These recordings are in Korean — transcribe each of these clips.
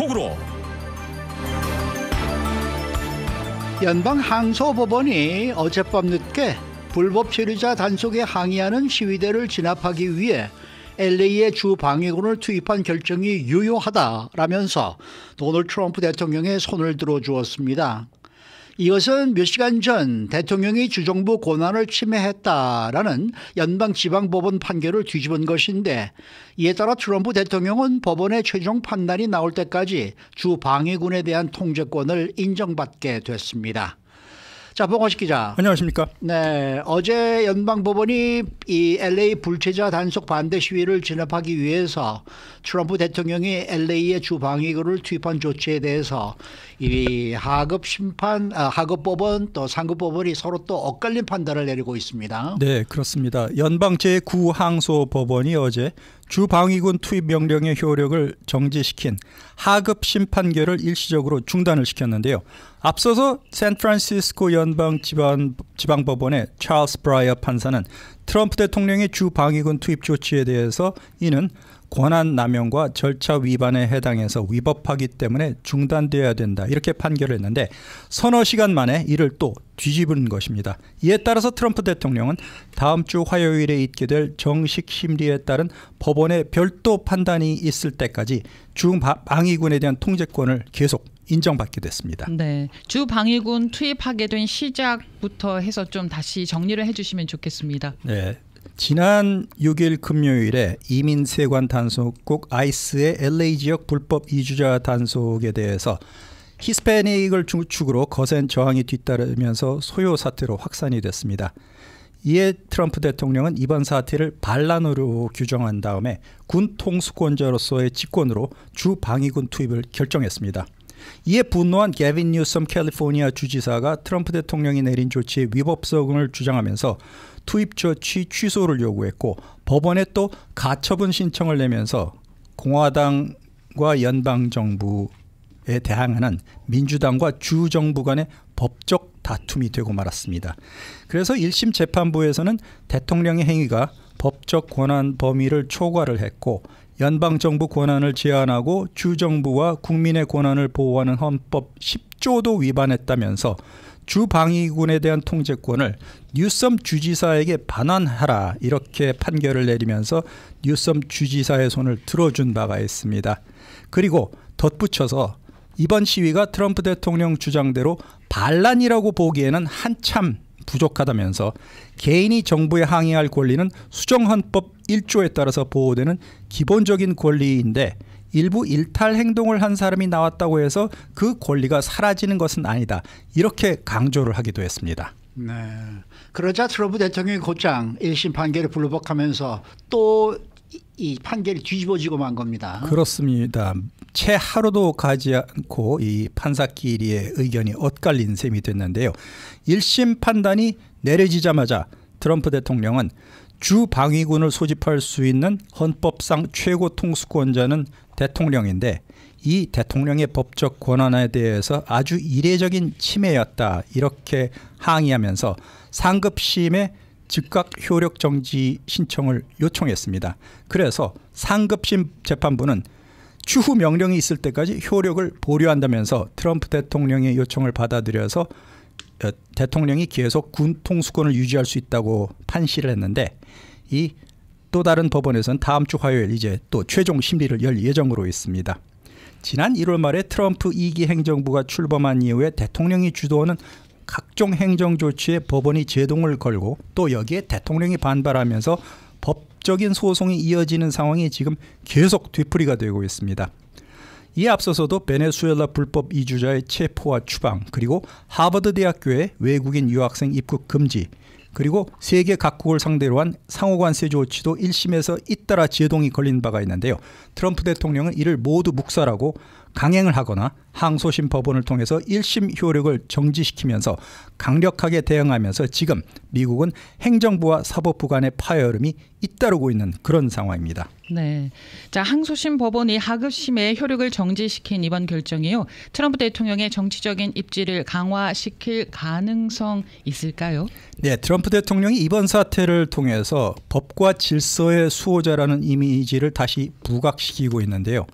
속으로. 연방 항소법원이 어젯밤 늦게 불법 체류자 단속에 항의하는 시위대를 진압하기 위해 LA의 주 방위군을 투입한 결정이 유효하다라면서 도널드 트럼프 대통령의 손을 들어주었습니다. 이것은 몇 시간 전 대통령이 주정부 권한을 침해했다라는 연방지방법원 판결을 뒤집은 것인데, 이에 따라 트럼프 대통령은 법원의 최종 판단이 나올 때까지 주 방위군에 대한 통제권을 인정받게 됐습니다. 자, 봉화식 기자. 안녕하십니까? 네, 어제 연방법원이 이 LA 불체자 단속 반대 시위를 진압하기 위해서 트럼프 대통령이 LA의 주 방위군을 투입한 조치에 대해서 이 하급법원 또 상급법원이 서로 또 엇갈린 판단을 내리고 있습니다. 네, 그렇습니다. 연방 제9항소법원이 어제 주 방위군 투입 명령의 효력을 정지시킨 하급 심판결을 일시적으로 중단을 시켰는데요. 앞서서 샌프란시스코 연방지방법원의 찰스 브라이어 판사는 트럼프 대통령의 주 방위군 투입 조치에 대해서 이는 권한 남용과 절차 위반에 해당해서 위법하기 때문에 중단되어야 된다, 이렇게 판결을 했는데 서너 시간 만에 이를 또 뒤집은 것입니다. 이에 따라서 트럼프 대통령은 다음 주 화요일에 있게 될 정식 심리에 따른 법원의 별도 판단이 있을 때까지 주 방위군에 대한 통제권을 계속 인정받게 됐습니다. 네, 주 방위군 투입하게 된 시작부터 해서 좀 다시 정리를 해주시면 좋겠습니다. 네. 지난 6일 금요일에 이민세관 단속국 ICE의 LA 지역 불법 이주자 단속에 대해서 히스패닉을 주축으로 거센 저항이 뒤따르면서 소요 사태로 확산이 됐습니다. 이에 트럼프 대통령은 이번 사태를 반란으로 규정한 다음에 군 통수권자로서의 직권으로 주 방위군 투입을 결정했습니다. 이에 분노한 게빈 뉴섬 캘리포니아 주지사가 트럼프 대통령이 내린 조치의 위법성을 주장하면서 투입 조치 취소를 요구했고, 법원에 또 가처분 신청을 내면서 공화당과 연방정부에 대항하는 민주당과 주정부 간의 법적 다툼이 되고 말았습니다. 그래서 1심 재판부에서는 대통령의 행위가 법적 권한 범위를 초과를 했고, 연방정부 권한을 제한하고 주정부와 국민의 권한을 보호하는 헌법 10조도 위반했다면서 주 방위군에 대한 통제권을 뉴섬 주지사에게 반환하라, 이렇게 판결을 내리면서 뉴섬 주지사의 손을 들어준 바가 있습니다. 그리고 덧붙여서 이번 시위가 트럼프 대통령 주장대로 반란이라고 보기에는 한참 부족하다면서 개인이 정부에 항의할 권리는 수정헌법 1조에 따라서 보호되는 기본적인 권리인데 일부 일탈 행동을 한 사람이 나왔다고 해서 그 권리가 사라지는 것은 아니다, 이렇게 강조를 하기도 했습니다. 네. 그러자 트럼프 대통령이 곧장 1심 판결을 불복하면서 또 이 판결이 뒤집어지고 만 겁니다. 그렇습니다. 채 하루도 가지 않고 이 판사끼리의 의견이 엇갈린 셈이 됐는데요. 1심 판단이 내려지자마자 트럼프 대통령은 주 방위군을 소집할 수 있는 헌법상 최고 통수권자는 대통령인데 이 대통령의 법적 권한에 대해서 아주 이례적인 침해였다, 이렇게 항의하면서 상급심에 즉각 효력 정지 신청을 요청했습니다. 그래서 상급심 재판부는 추후 명령이 있을 때까지 효력을 보류한다면서 트럼프 대통령의 요청을 받아들여서 대통령이 계속 군 통수권을 유지할 수 있다고 판시를 했는데, 이 또 다른 법원에서는 다음 주 화요일 이제 또 최종 심리를 열 예정으로 있습니다. 지난 1월 말에 트럼프 2기 행정부가 출범한 이후에 대통령이 주도하는 각종 행정 조치에 법원이 제동을 걸고 또 여기에 대통령이 반발하면서 법적인 소송이 이어지는 상황이 지금 계속 뒤풀이가 되고 있습니다. 이에 앞서서도 베네수엘라 불법 이주자의 체포와 추방, 그리고 하버드 대학교의 외국인 유학생 입국 금지, 그리고 세계 각국을 상대로 한 상호관세 조치도 1심에서 잇따라 제동이 걸린 바가 있는데요. 트럼프 대통령은 이를 모두 묵살하고 강행을 하거나 항소심 법원을 통해서 1심 효력을 정지시키면서 강력하게 대응하면서 지금 미국은 행정부와 사법부 간의 파열음이 잇따르고 있는 그런 상황입니다. 네, 자, 항소심 법원이 하급심의 효력을 정지시킨 이번 결정이요, 트럼프 대통령의 정치적인 입지를 강화시킬 가능성 있을까요? 네, 트럼프 대통령이 이번 사태를 통해서 법과 질서의 수호자라는 이미지를 다시 부각시키고 있는데요.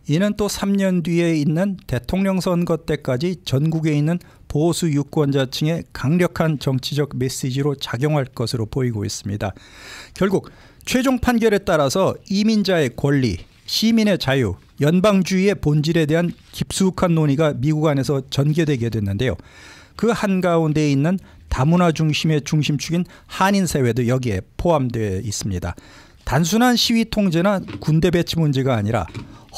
이는 또 3년 뒤에 있는 대통령 선거 때까지 전국에 있는 보수 유권자층의 강력한 정치적 메시지로 작용할 것으로 보이고 있습니다. 결국 최종 판결에 따라서 이민자의 권리, 시민의 자유, 연방주의의 본질에 대한 깊숙한 논의가 미국 안에서 전개되게 됐는데요. 그 한가운데 있는 다문화 중심의 중심축인 한인사회도 여기에 포함되어 있습니다. 단순한 시위 통제나 군대 배치 문제가 아니라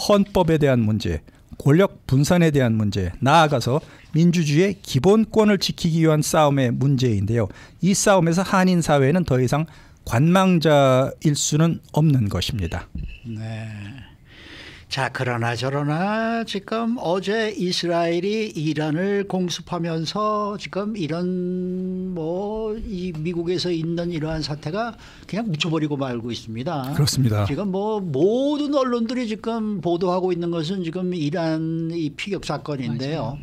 헌법에 대한 문제, 권력 분산에 대한 문제, 나아가서 민주주의의 기본권을 지키기 위한 싸움의 문제인데요. 이 싸움에서 한인사회는 더 이상 관망자일 수는 없는 것입니다. 네. 자, 그러나 저러나 지금 어제 이스라엘이 이란을 공습하면서 지금 이런 이 미국에서 있는 이러한 사태가 그냥 묻혀버리고 말고 있습니다. 그렇습니다. 지금 모든 언론들이 지금 보도하고 있는 것은 지금 이란 이 피격 사건인데요. 맞아요.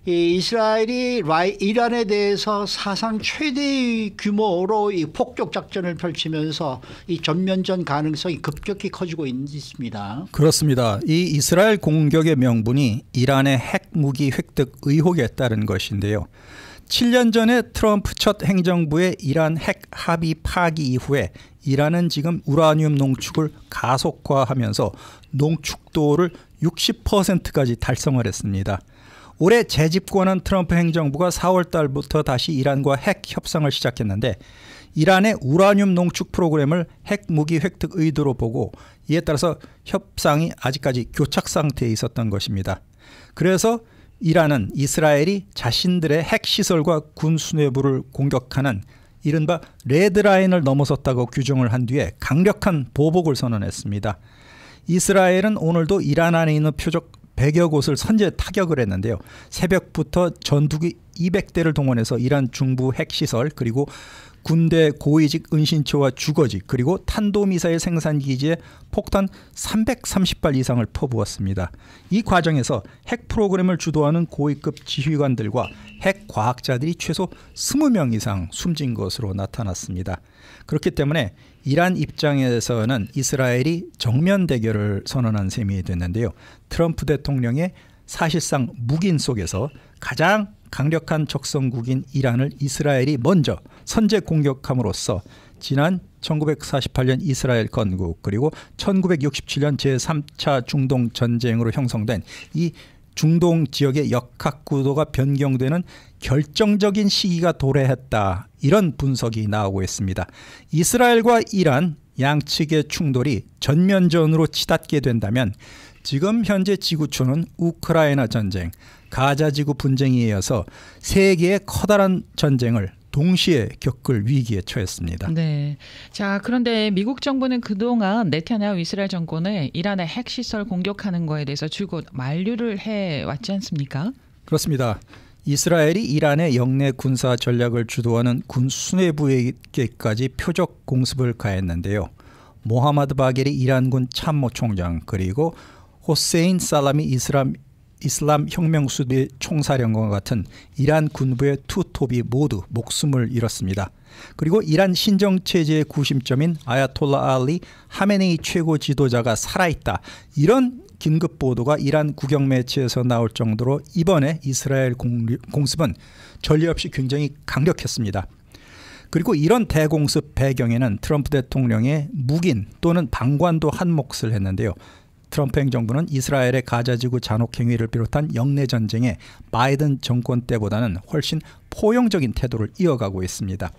이 이스라엘이 이란에 대해서 사상 최대의 규모로 이 폭격 작전을 펼치면서 이 전면전 가능성이 급격히 커지고 있습니다. 그렇습니다. 이 이스라엘 공격의 명분이 이란의 핵 무기 획득 의혹에 따른 것인데요. 7년 전에 트럼프 첫 행정부의 이란 핵 합의 파기 이후에 이란은 지금 우라늄 농축을 가속화하면서 농축도를 60%까지 달성을 했습니다. 올해 재집권한 트럼프 행정부가 4월 달부터 다시 이란과 핵 협상을 시작했는데 이란의 우라늄 농축 프로그램을 핵 무기 획득 의도로 보고 이에 따라서 협상이 아직까지 교착 상태에 있었던 것입니다. 그래서 이란은 이스라엘이 자신들의 핵시설과 군 수뇌부를 공격하는 이른바 레드라인을 넘어섰다고 규정을 한 뒤에 강력한 보복을 선언했습니다. 이스라엘은 오늘도 이란 안에 있는 표적 100여 곳을 선제 타격을 했는데요. 새벽부터 전투기 200대를 동원해서 이란 중부 핵시설 그리고 군대 고위직 은신처와 주거지 그리고 탄도미사일 생산기지에 폭탄 330발 이상을 퍼부었습니다. 이 과정에서 핵 프로그램을 주도하는 고위급 지휘관들과 핵 과학자들이 최소 20명 이상 숨진 것으로 나타났습니다. 그렇기 때문에 이란 입장에서는 이스라엘이 정면 대결을 선언한 셈이 됐는데요. 트럼프 대통령의 사실상 묵인 속에서 가장 강력한 적성국인 이란을 이스라엘이 먼저 선제 공격함으로써 지난 1948년 이스라엘 건국 그리고 1967년 제3차 중동 전쟁으로 형성된 이 중동 지역의 역학구도가 변경되는 결정적인 시기가 도래했다. 이런 분석이 나오고 있습니다. 이스라엘과 이란 양측의 충돌이 전면전으로 치닫게 된다면 지금 현재 지구촌은 우크라이나 전쟁, 가자 지구 분쟁에 이어서 세계의 커다란 전쟁을 동시에 겪을 위기에 처했습니다. 네. 자, 그런데 미국 정부는 그동안 네타냐후 이스라엘 정권을 이란의 핵시설 공격하는 거에 대해서 줄곧 만류를 해왔지 않습니까? 그렇습니다. 이스라엘이 이란의 영내 군사 전략을 주도하는 군 수뇌부에게까지 표적 공습을 가했는데요. 모하마드 바게리 이란군 참모총장 그리고 호세인 살라미 이슬람 혁명수비 총사령관과 같은 이란 군부의 투톱이 모두 목숨을 잃었습니다. 그리고 이란 신정체제의 구심점인 아야톨라 알리 하메네이 최고 지도자가 살아있다. 이런 긴급 보도가 이란 국영 매체에서 나올 정도로 이번에 이스라엘 공습은 전례 없이 굉장히 강력했습니다. 그리고 이런 대공습 배경에는 트럼프 대통령의 묵인 또는 방관도 한 몫을 했는데요. 트럼프 행정부는 이스라엘의 가자지구 잔혹 행위를 비롯한 영내 전쟁에 바이든 정권 때보다는 훨씬 포용적인 태도를 이어가고 있습니다.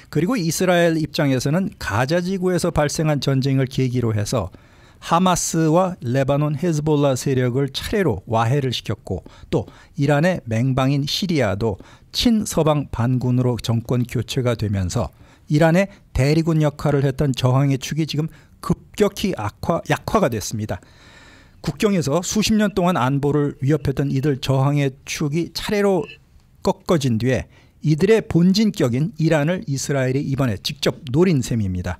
그리고 이스라엘 입장에서는 가자지구에서 발생한 전쟁을 계기로 해서 하마스와 레바논 헤즈볼라 세력을 차례로 와해를 시켰고 또 이란의 맹방인 시리아도 친서방 반군으로 정권 교체가 되면서 이란의 대리군 역할을 했던 저항의 축이 지금 급격히 약화가 됐습니다. 국경에서 수십 년 동안 안보를 위협했던 이들 저항의 축이 차례로 꺾어진 뒤에 이들의 본진격인 이란을 이스라엘이 이번에 직접 노린 셈입니다.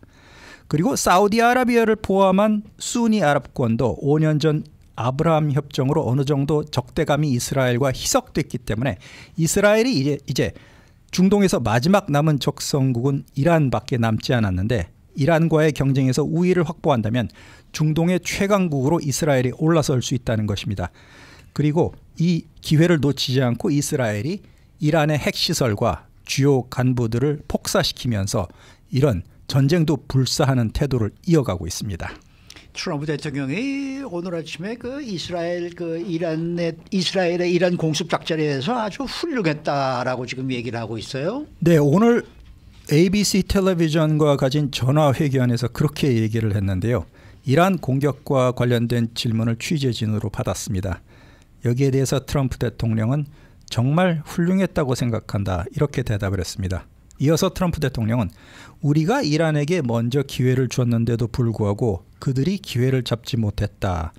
그리고 사우디아라비아를 포함한 수니 아랍권도 5년 전 아브라함 협정으로 어느 정도 적대감이 이스라엘과 희석됐기 때문에 이스라엘이 이제 중동에서 마지막 남은 적성국은 이란밖에 남지 않았는데 이란과의 경쟁에서 우위를 확보한다면 중동의 최강국으로 이스라엘이 올라설 수 있다는 것입니다. 그리고 이 기회를 놓치지 않고 이스라엘이 이란의 핵시설과 주요 간부들을 폭사시키면서 이런 전쟁도 불사하는 태도를 이어가고 있습니다. 트럼프 대통령이 오늘 아침에 이스라엘의 이란 공습 작전에 대해서 아주 훌륭했다라고 지금 얘기를 하고 있어요. 네, 오늘 ABC 텔레비전과 가진 전화회견에서 그렇게 얘기를 했는데요. 이란 공격과 관련된 질문을 취재진으로 받았습니다. 여기에 대해서 트럼프 대통령은 정말 훌륭했다고 생각한다, 이렇게 대답을 했습니다. 이어서 트럼프 대통령은 우리가 이란에게 먼저 기회를 줬는데도 불구하고 그들이 기회를 잡지 못했다.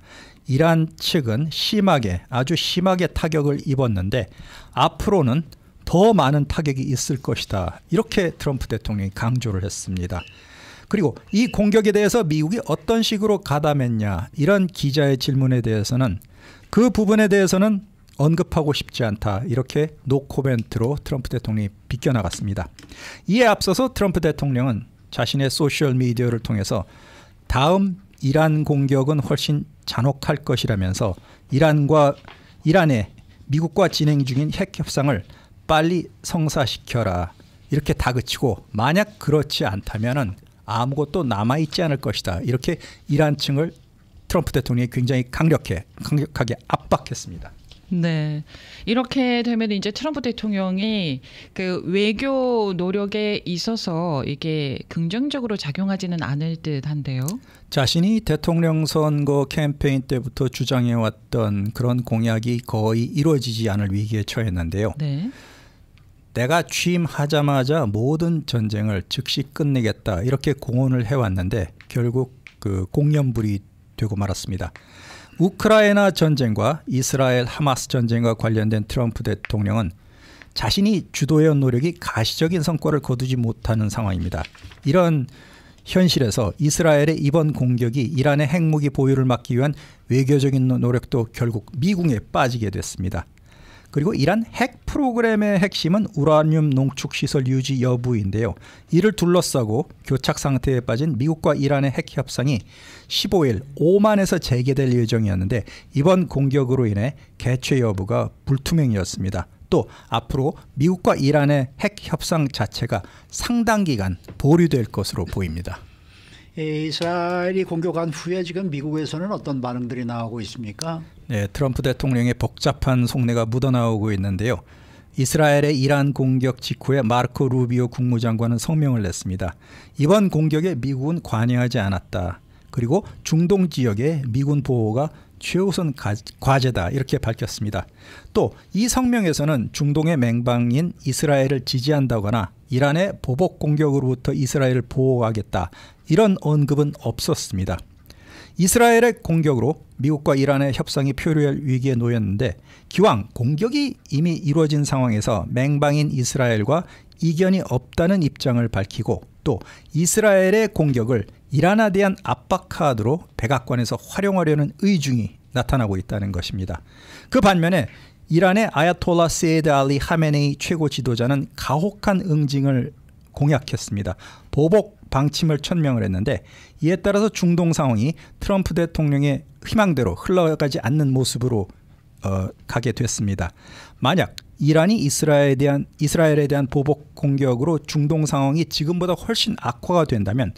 이란 측은 아주 심하게 타격을 입었는데 앞으로는 더 많은 타격이 있을 것이다. 이렇게 트럼프 대통령이 강조를 했습니다. 그리고 이 공격에 대해서 미국이 어떤 식으로 가담했냐, 이런 기자의 질문에 대해서는 그 부분에 대해서는 언급하고 싶지 않다, 이렇게 노코멘트로 트럼프 대통령이 비껴나갔습니다. 이에 앞서서 트럼프 대통령은 자신의 소셜미디어를 통해서 다음 이란 공격은 훨씬 잔혹할 것이라면서 이란의 미국과 진행 중인 핵 협상을 빨리 성사시켜라, 이렇게 다그치고 만약 그렇지 않다면 아무것도 남아있지 않을 것이다, 이렇게 이란 측을 트럼프 대통령이 굉장히 강력하게 압박했습니다. 네, 이렇게 되면 이제 트럼프 대통령이 그 외교 노력에 있어서 이게 긍정적으로 작용하지는 않을 듯한데요. 자신이 대통령 선거 캠페인 때부터 주장해왔던 그런 공약이 거의 이루어지지 않을 위기에 처했는데요. 네. 내가 취임하자마자 모든 전쟁을 즉시 끝내겠다, 이렇게 공언을 해왔는데 결국 그 공연불이 되고 말았습니다. 우크라이나 전쟁과 이스라엘 하마스 전쟁과 관련된 트럼프 대통령은 자신이 주도해온 노력이 가시적인 성과를 거두지 못하는 상황입니다. 이런 현실에서 이스라엘의 이번 공격이 이란의 핵무기 보유를 막기 위한 외교적인 노력도 결국 미궁에 빠지게 됐습니다. 그리고 이란 핵 프로그램의 핵심은 우라늄 농축 시설 유지 여부인데요. 이를 둘러싸고 교착 상태에 빠진 미국과 이란의 핵 협상이 15일 오만에서 재개될 예정이었는데 이번 공격으로 인해 개최 여부가 불투명이었습니다. 또 앞으로 미국과 이란의 핵 협상 자체가 상당 기간 보류될 것으로 보입니다. 이스라엘이 공격한 후에 지금 미국에서는 어떤 반응들이 나오고 있습니까? 네, 트럼프 대통령의 복잡한 속내가 묻어나오고 있는데요. 이스라엘의 이란 공격 직후에 마르코 루비오 국무장관은 성명을 냈습니다. 이번 공격에 미국은 관여하지 않았다. 그리고 중동 지역의 미군 보호가 최우선 과제다, 이렇게 밝혔습니다. 또 이 성명에서는 중동의 맹방인 이스라엘을 지지한다거나 이란의 보복 공격으로부터 이스라엘을 보호하겠다, 이런 언급은 없었습니다. 이스라엘의 공격으로 미국과 이란의 협상이 표류할 위기에 놓였는데 기왕 공격이 이미 이루어진 상황에서 맹방인 이스라엘과 이견이 없다는 입장을 밝히고 또 이스라엘의 공격을 이란에 대한 압박 카드로 백악관에서 활용하려는 의중이 나타나고 있다는 것입니다. 그 반면에 이란의 아야톨라 세이드 알리 하메네이 최고 지도자는 가혹한 응징을 공약했습니다. 보복 방침을 천명을 했는데 이에 따라서 중동 상황이 트럼프 대통령의 희망대로 흘러가지 않는 모습으로 가게 됐습니다. 만약 이란이 이스라엘에 대한 보복 공격으로 중동 상황이 지금보다 훨씬 악화가 된다면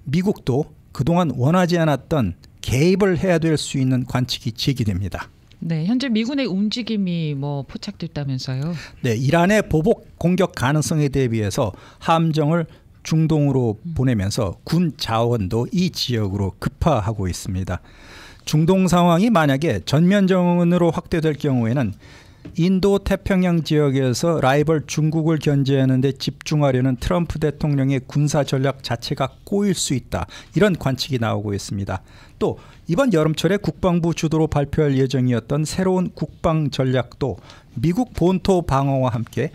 미국도 그동안 원하지 않았던 개입을 해야 될 수 있는 관측이 제기됩니다. 네, 현재 미군의 움직임이 포착됐다면서요? 네, 이란의 보복 공격 가능성에 대비해서 함정을 중동으로 보내면서 군 자원도 이 지역으로 급파하고 있습니다. 중동 상황이 만약에 전면전으로 확대될 경우에는 인도 태평양 지역에서 라이벌 중국을 견제하는 데 집중하려는 트럼프 대통령의 군사 전략 자체가 꼬일 수 있다, 이런 관측이 나오고 있습니다. 또 이번 여름철에 국방부 주도로 발표할 예정이었던 새로운 국방 전략도 미국 본토 방어와 함께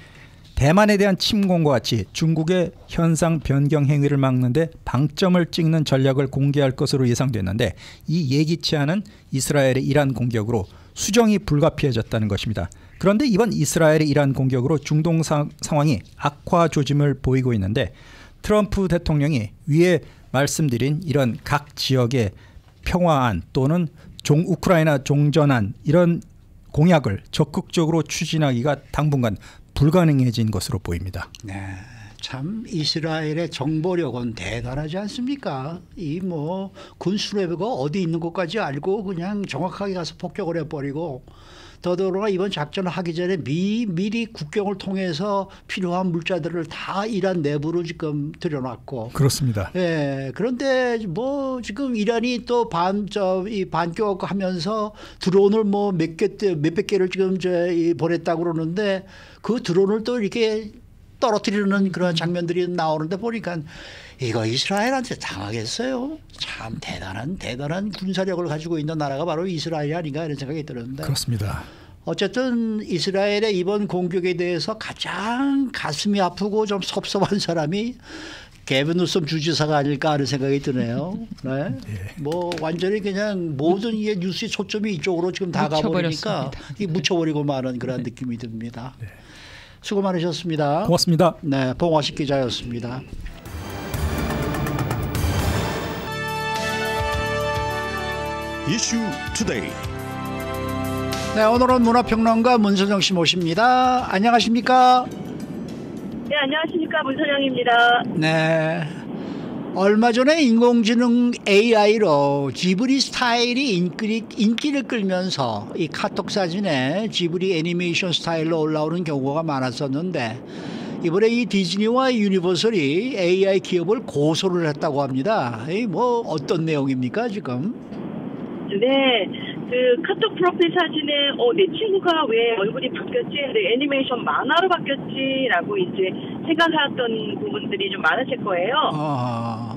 대만에 대한 침공과 같이 중국의 현상 변경 행위를 막는 데 방점을 찍는 전략을 공개할 것으로 예상됐는데 이 예기치 않은 이스라엘의 이란 공격으로 수정이 불가피해졌다는 것입니다. 그런데 이번 이스라엘의 이란 공격으로 중동 상황이 악화 조짐을 보이고 있는데 트럼프 대통령이 위에 말씀드린 이런 각 지역의 평화안 또는 우크라이나 종전안 이런 공약을 적극적으로 추진하기가 당분간 불가능해진 것으로 보입니다. 네, 참 이스라엘의 정보력은 대단하지 않습니까? 이 뭐 군수레벨가 어디 있는 것까지 알고 그냥 정확하게 가서 폭격을 해버리고 더더구나 이번 작전을 하기 전에 미리 국경을 통해서 필요한 물자들을 다 이란 내부로 지금 들여놨고 그렇습니다. 예, 그런데 뭐 지금 이란이 또 반격하면서 드론을 뭐 몇백 개를 지금 보냈다고 그러는데 그 드론을 또 이렇게 떨어뜨리는 그런 장면들이 나오는데 보니까 이거 이스라엘한테 당하겠어요. 참 대단한 군사력을 가지고 있는 나라가 바로 이스라엘이 아닌가 이런 생각이 드는데. 그렇습니다. 어쨌든 이스라엘의 이번 공격에 대해서 가장 가슴이 아프고 좀 섭섭한 사람이 게빈 뉴섬 주지사가 아닐까 하는 생각이 드네요. 네. 예. 뭐 완전히 그냥 모든 이 뉴스의 초점이 이쪽으로 지금 다 가버리니까 묻혀버리고 마는 그런 느낌이 듭니다. 네. 수고 많으셨습니다. 고맙습니다. 네, 봉화식 기자였습니다. 이슈 투데이. 네, 오늘은 문화평론가 문선영 씨 모십니다. 안녕하십니까? 네, 안녕하십니까. 문선영입니다. 네. 얼마 전에 인공지능 AI로 지브리 스타일이 인기를 끌면서 이 카톡 사진에 지브리 애니메이션 스타일로 올라오는 경우가 많았었는데 이번에 이 디즈니와 유니버설이 AI 기업을 고소를 했다고 합니다. 뭐 어떤 내용입니까 지금? 네, 그 카톡 프로필 사진에 내 친구가 왜 얼굴이 바뀌었지? 내 애니메이션 만화로 바뀌었지라고 이제 생각하셨던 부분들이 좀 많으실 거예요.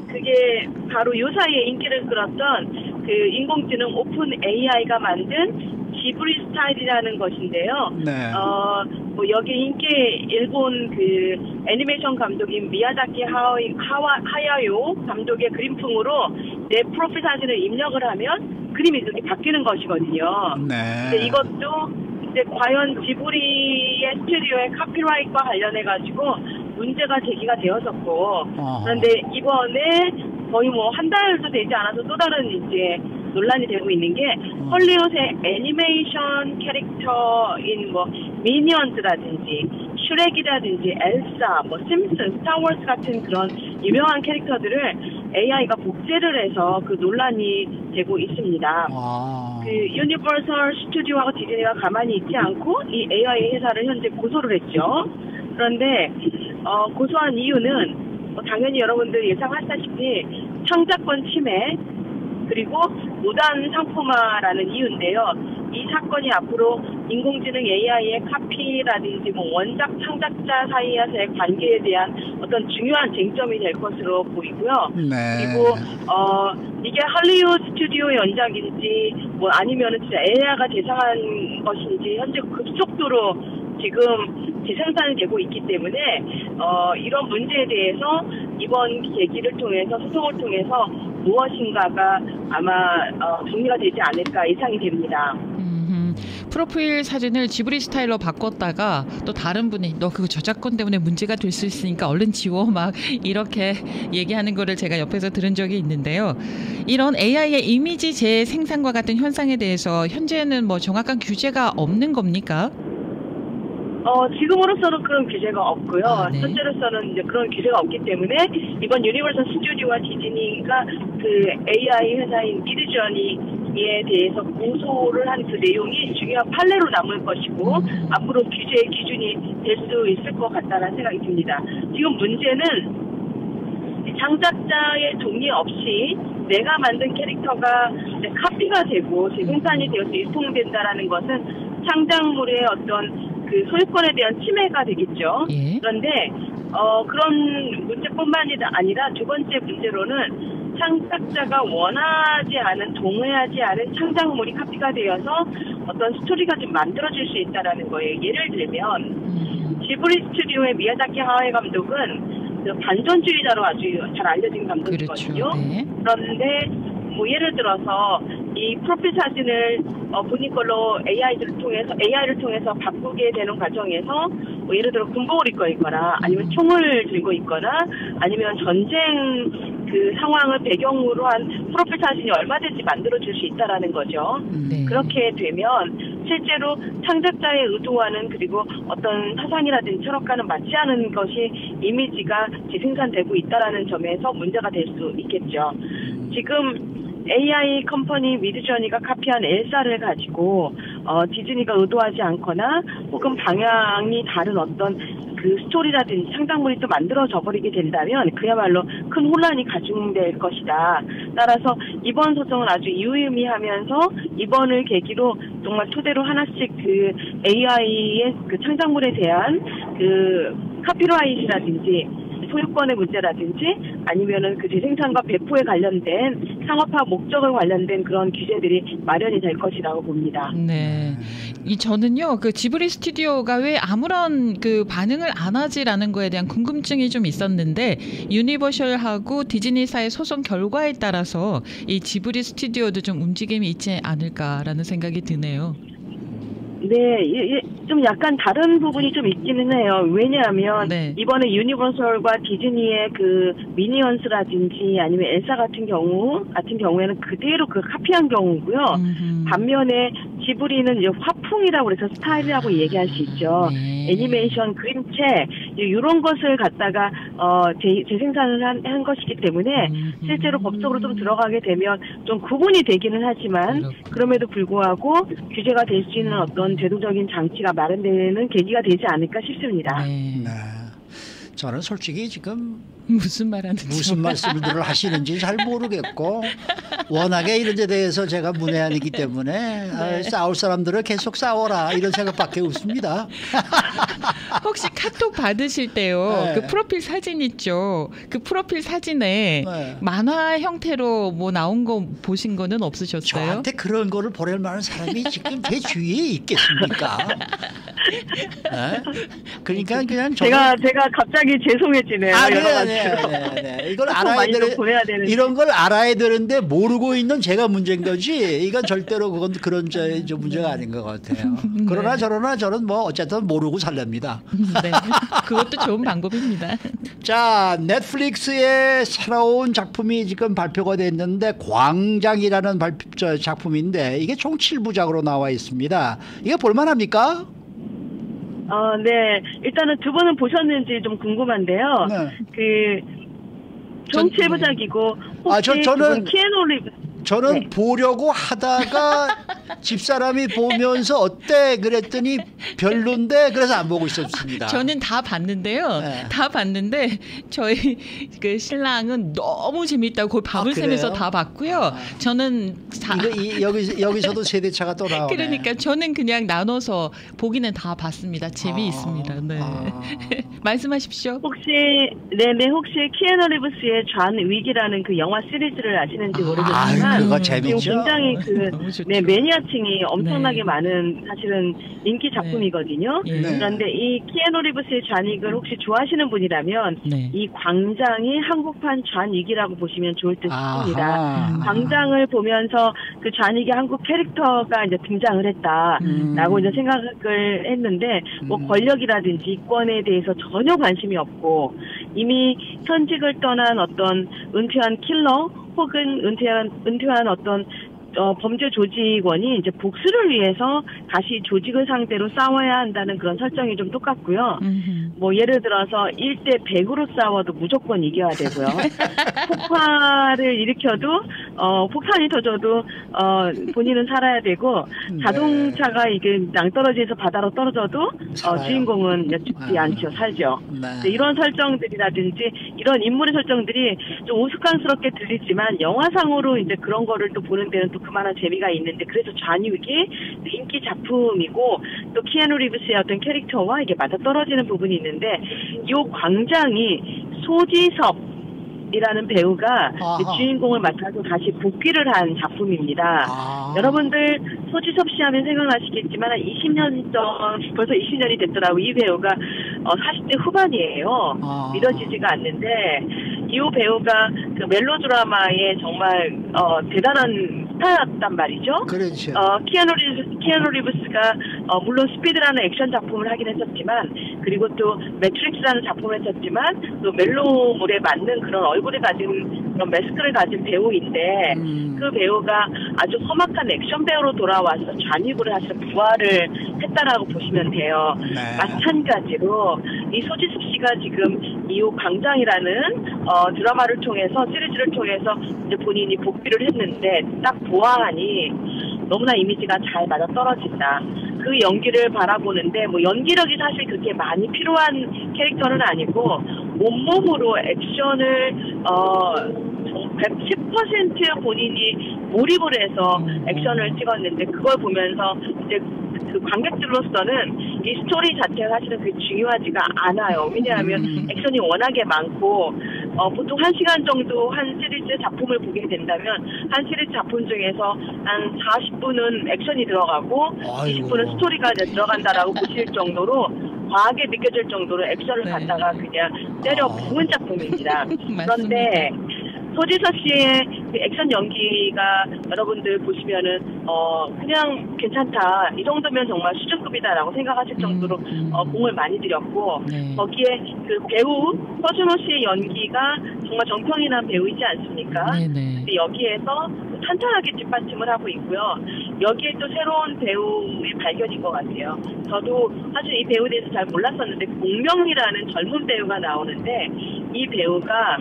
그게 바로 요 사이에 인기를 끌었던 그 인공지능 오픈 AI가 만든 지브리 스타일이라는 것인데요. 네. 뭐 여기 인기 일본 그 애니메이션 감독인 미야자키 하야요 감독의 그림풍으로 내 프로필 사진을 입력을 하면 그림이 이렇게 바뀌는 것이거든요. 네. 근데 이것도 이제 과연 지브리의 스튜디오의 카피라이트와 관련해 가지고 문제가 제기가 되었었고, 그런데 이번에 거의 뭐 한 달도 되지 않아서 또 다른 이제 논란이 되고 있는 게 헐리우드의 애니메이션 캐릭터인 뭐 미니언즈라든지 슈렉이라든지 엘사, 뭐 심슨, 스타워즈 같은 그런 유명한 캐릭터들을 AI가 복제를 해서 그 논란이 되고 있습니다. 그 유니버설 스튜디오하고 디즈니가 가만히 있지 않고 이 AI 회사를 현재 고소를 했죠. 그런데 고소한 이유는 당연히 여러분들 예상하시다시피 창작권 침해 그리고 무단 상품화라는 이유인데요. 이 사건이 앞으로 인공지능 AI의 카피라든지 뭐 원작 창작자 사이에서의 관계에 대한 어떤 중요한 쟁점이 될 것으로 보이고요. 네. 그리고 이게 할리우드 스튜디오 연작인지 뭐 아니면은 진짜 AI가 제작한 것인지 현재 급속도로 지금 재생산이 되고 있기 때문에 이런 문제에 대해서 이번 계기를 통해서 소송을 통해서 무엇인가가 아마 정리가 되지 않을까 예상이 됩니다. 프로필 사진을 지브리 스타일로 바꿨다가 또 다른 분이 너 그거 저작권 때문에 문제가 될 수 있으니까 얼른 지워 막 이렇게 얘기하는 거를 제가 옆에서 들은 적이 있는데요. 이런 AI의 이미지 재생산과 같은 현상에 대해서 현재는 뭐 정확한 규제가 없는 겁니까? 지금으로서는 그런 규제가 없고요. 네. 현재로서는 이제 그런 규제가 없기 때문에 이번 유니버설 스튜디오와 디즈니가 그 AI 회사인 미드저니에 대해서 고소를 한 그 내용이 중요한 판례로 남을 것이고 앞으로 규제의 기준이 될 수 있을 것 같다는 생각이 듭니다. 지금 문제는 창작자의 동의 없이 내가 만든 캐릭터가 카피가 되고 재생산이 되어서 유통된다라는 것은 창작물의 어떤 그 소유권에 대한 침해가 되겠죠. 예. 그런데 그런 문제뿐만이 아니라 두 번째 문제로는 창작자가 원하지 않은 동의하지 않은 창작물이 카피가 되어서 어떤 스토리가 좀 만들어질 수 있다라는 거예요. 예를 들면 지브리 스튜디오의 미야자키 하야오 감독은 그 반전주의자로 아주 잘 알려진 감독이거든요. 그렇죠. 네. 그런데 뭐 예를 들어서 이 프로필 사진을 본인 걸로 AI를 통해서 바꾸게 되는 과정에서 뭐 예를 들어 군복을 입고 있거나 아니면 총을 들고 있거나 아니면 전쟁 그 상황을 배경으로 한 프로필 사진이 얼마든지 만들어줄 수 있다라는 거죠. 네. 그렇게 되면 실제로 창작자의 의도와는 그리고 어떤 사상이라든지 철학과는 맞지 않은 것이 이미지가 재생산되고 있다라는 점에서 문제가 될 수 있겠죠. 지금 AI 컴퍼니 미드저니가 카피한 엘사를 가지고 디즈니가 의도하지 않거나 혹은 방향이 다른 어떤 그 스토리라든지 창작물이 또 만들어져 버리게 된다면 그야말로 큰 혼란이 가중될 것이다. 따라서 이번 소송은 아주 유의미하면서 이번을 계기로 정말 토대로 하나씩 그 AI의 그 창작물에 대한 그 카피라이트라든지 소유권의 문제라든지 아니면은 그 재생산과 배포에 관련된 상업화 목적을 관련된 그런 규제들이 마련이 될 것이라고 봅니다. 네. 저는요, 그 지브리 스튜디오가 왜 아무런 그 반응을 안 하지라는 거에 대한 궁금증이 좀 있었는데, 유니버셜하고 디즈니사의 소송 결과에 따라서 이 지브리 스튜디오도 좀 움직임이 있지 않을까라는 생각이 드네요. 네, 좀 약간 다른 부분이 좀 있기는 해요. 왜냐하면 네. 이번에 유니버설과 디즈니의 그 미니언스라든지 아니면 엘사 같은 경우에는 그대로 그 카피한 경우고요. 반면에 지브리는 이제 화풍이라고 그래서 스타일이라고 얘기할 수 있죠. 네. 애니메이션, 그림체 이런 것을 갖다가 재생산을 한 것이기 때문에 실제로 법적으로 좀 들어가게 되면 좀 구분이 되기는 하지만 그럼에도 불구하고 규제가 될 수 있는 어떤 제도적인 장치가 마련되는 계기가 되지 않을까 싶습니다. 네. 네. 저는 솔직히 지금 무슨 말씀을 하시는지 잘 모르겠고 워낙에 이런 데 대해서 제가 문외한이기 때문에 네. 싸울 사람들은 계속 싸워라 이런 생각밖에 없습니다. 혹시 카톡 받으실 때요, 네. 그 프로필 사진 있죠? 그 프로필 사진에 네. 만화 형태로 뭐 나온 거 보신 거는 없으셨어요? 저한테 그런 거를 보낼 만한 사람이 지금 제 주위에 있겠습니까? 네? 그러니까 그냥 제가 갑자기 죄송해지네요. 여러 가지로. 네. 이걸 카톡 알아야 많이 좀 보내야 되는데. 이런 걸 알아야 되는데 모르고 있는 제가 문제인 거지. 이건 절대로 그런 저 문제가 아닌 것 같아요. 그러나 저는 뭐 어쨌든 모르고 살랍니다. 네, 그것도 좋은 방법입니다. 자, 넷플릭스의 새로운 작품이 지금 발표가 됐는데 광장이라는 작품인데 이게 총 7부작으로 나와 있습니다. 이게 볼만합니까? 네. 일단은 두 분은 보셨는지 좀 궁금한데요. 네. 총 7부작이고 혹시 저는 키아누 리브스 네. 보려고 하다가 집사람이 보면서 어때 그랬더니 별론데 그래서 안 보고 있었습니다. 저는 다 봤는데요. 네. 다 봤는데 저희 그 신랑은 너무 재밌다고 거의 밤을 새면서 다 봤고요. 저는 여기서도 세대차가 또 나오네. 그러니까 저는 그냥 나눠서 보기는 다 봤습니다. 재미있습니다. 네. 말씀하십시오. 혹시 키아누 리브스의 존 윅이라는 그 영화 시리즈를 아시는지 모르겠지만 그거 재밌죠. 굉장히 매니아층이 엄청나게 네. 많은 사실은 인기 작품이거든요. 네. 그런데 이 키아누 리브스의 존 윅을 혹시 좋아하시는 분이라면 네. 이 광장이 한국판 존 윅이라고 보시면 좋을 듯 싶습니다. 광장을 보면서 그 존 윅의 한국 캐릭터가 이제 등장을 했다라고 이제 생각을 했는데 뭐 권력이라든지 이권에 대해서 전혀 관심이 없고 이미 현직을 떠난 어떤 은퇴한 킬러 혹은 은퇴한 어떤 범죄 조직원이 이제 복수를 위해서 다시 조직을 상대로 싸워야 한다는 그런 설정이 좀 똑같고요. 뭐 예를 들어서 1대 100으로 싸워도 무조건 이겨야 되고요. 폭발을 일으켜도 폭탄이 터져도 본인은 살아야 되고 자동차가 이게 낭떠러지에서 바다로 떨어져도 주인공은 죽지 않죠. 살죠. 네. 이런 설정들이라든지 이런 인물의 설정들이 좀 우스꽝스럽게 들리지만 영화상으로 이제 그런 거를 또 보는 데는 또 그만한 재미가 있는데 그래서 존 윅이 인기 작품이고 또 키아누 리브스의 어떤 캐릭터와 이게 맞아떨어지는 부분이 있는데 이 광장이 소지섭이라는 배우가 주인공을 맡아서 다시 복귀를 한 작품입니다. 여러분들 소지섭 씨 하면 생각나시겠지만 한 20년 전 벌써 20년이 됐더라고요. 이 배우가 40대 후반이에요. 믿어지지가 않는데 이 배우가 그 멜로드라마에 정말 대단한 스타였단 말이죠. 그렇죠. 키아누 리브스가 물론 스피드라는 액션 작품을 하긴 했었지만 그리고 또 매트릭스라는 작품을 했었지만 또 멜로물에 맞는 그런 얼굴을 가진 그런 매스크를 가진 배우인데 그 배우가 아주 험악한 액션 배우로 돌아와서 잔입을 해서 부활을 했다라고 보시면 돼요. 네. 마찬가지로 이 소지섭 씨가 지금 이후 광장이라는 드라마를 통해서 시리즈를 통해서 이제 본인이 복귀를 했는데 딱 보아하니 너무나 이미지가 잘 맞아 떨어진다. 그 연기를 바라보는데 뭐 연기력이 사실 그렇게 많이 필요한 캐릭터는 아니고 온몸으로 액션을 110% 본인이 몰입을 해서 액션을 찍었는데 그걸 보면서 이제 그 관객들로서는 이 스토리 자체가 사실은 그게 중요하지가 않아요. 왜냐하면 액션이 워낙에 많고 보통 1시간 정도 한 시리즈 작품을 보게 된다면 한 시리즈 작품 중에서 한 40분은 액션이 들어가고 20분은 스토리가 들어간다라고 보실 정도로 과하게 느껴질 정도로 액션을 갖다가 그냥 때려 부은 작품입니다. 그런데 소지섭 씨의 그 액션 연기가 여러분들 보시면은 그냥 괜찮다. 이 정도면 정말 수준급이다라고 생각하실 정도로 공을 많이 들였고 거기에 그 배우 서준호 씨의 연기가 정말 정평이 난 배우이지 않습니까? 근데 여기에서 탄탄하게 뒷받침을 하고 있고요. 여기에 또 새로운 배우의 발견인 것 같아요. 저도 사실 이 배우에 대해서 잘 몰랐었는데 공명이라는 젊은 배우가 나오는데 이 배우가